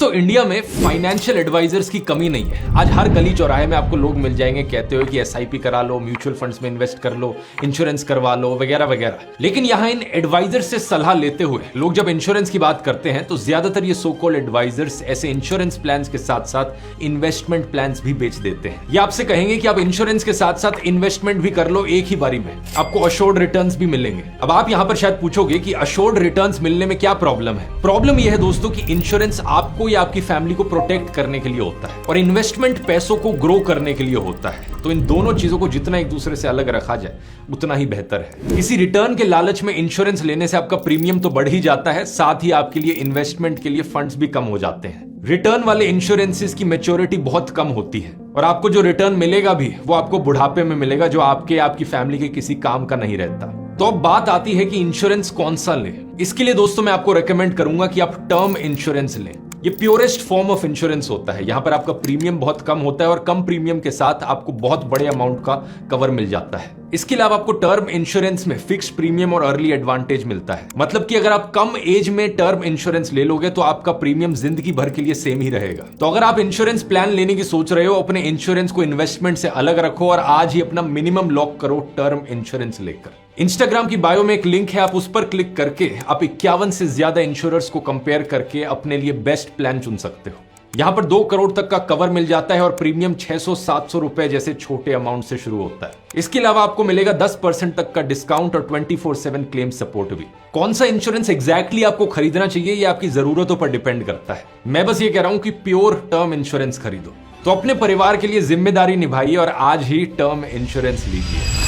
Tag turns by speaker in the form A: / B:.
A: दोस्तों इंडिया में financial advisers की कमी नहीं है। आज हर गली चौराहे में आपको लोग मिल जाएंगे कहते हो कि एसआईपी करा लो, म्यूचुअल फंड्स में इन्वेस्ट कर लो, इंश्योरेंस करवा लो वगैरह वगैरह। लेकिन यहाँ इन एडवाइजर्स से सलाह लेते हुए लोग जब इंश्योरेंस की बात करते हैं तो ज्यादातर ये सो कॉल्ड एडवाइजर्स ऐसे इंश्योरेंस प्लान्स के साथ साथ इन्वेस्टमेंट प्लान्स भी बेच देते हैं। ये आपसे कहेंगे कि आप इंश्योरेंस के साथ साथ इन्वेस्टमेंट भी कर लो एक ही बारी में, आपको अश्योर्ड रिटर्न्स भी मिलेंगे। अब आप यहाँ पर शायद पूछोगे कि अश्योर्ड रिटर्न्स मिलने में क्या प्रॉब्लम है। प्रॉब्लम यह है दोस्तों कि इंश्योरेंस आपको या आपकी फैमिली को प्रोटेक्ट करने के लिए होता है और इन्वेस्टमेंट पैसों को ग्रो करने के लिए होता है। तो इन दोनों चीजों को जितना एक दूसरे से अलग रखा जाए उतना ही बेहतर है। किसी रिटर्न के लालच में इंश्योरेंस लेने से आपका प्रीमियम तो बढ़ ही जाता है, साथ ही आपके लिए इन्वेस्टमेंट के लिए फंड्स भी कम हो जाते हैं। रिटर्न वाले इंश्योरेंसेस की मैच्योरिटी बहुत कम होती है और आपको जो रिटर्न मिलेगा भी वो आपको बुढ़ापे में मिलेगा, जो आपकी फैमिली के किसी काम का नहीं रहता। तो अब बात आती है कि इंश्योरेंस कौन सा लें। इसके लिए दोस्तों मैं आपको रेकमेंड करूंगा कि आप टर्म इंश्योरेंस लें। ये प्योरेस्ट फॉर्म ऑफ इंश्योरेंस होता है। यहां पर आपका प्रीमियम बहुत कम होता है और कम प्रीमियम के साथ आपको बहुत बड़े अमाउंट का कवर मिल जाता है। इसके अलावा आपको टर्म इंश्योरेंस में फिक्स्ड प्रीमियम और अर्ली एडवांटेज मिलता है। मतलब कि अगर आप कम एज में टर्म इंश्योरेंस ले लोगे तो आपका प्रीमियम जिंदगी भर के लिए सेम ही रहेगा। तो अगर आप इंश्योरेंस प्लान लेने की सोच रहे हो, अपने इंश्योरेंस को इन्वेस्टमेंट से अलग रखो और आज ही अपना मिनिमम लॉक करो टर्म इंश्योरेंस लेकर। इंस्टाग्राम की बायो में एक लिंक है, आप उस पर क्लिक करके आप 51 से ज्यादा इंश्योरर्स को कंपेयर करके अपने लिए बेस्ट प्लान चुन सकते हो। यहां पर 2 करोड़ तक का कवर मिल जाता है और प्रीमियम 600-700 रुपए जैसे छोटे अमाउंट से शुरू होता है। इसके अलावा आपको मिलेगा 10% तक का डिस्काउंट और 24/7 क्लेम सपोर्ट भी। कौन सा इंश्योरेंस एग्जैक्टली आपको खरीदना चाहिए ये आपकी जरूरतों पर डिपेंड करता है। मैं बस ये कह रहा हूं कि प्योर टर्म इंश्योरेंस खरीदो। तो अपने परिवार के लिए जिम्मेदारी निभाइए और आज ही टर्म इंश्योरेंस लीजिए।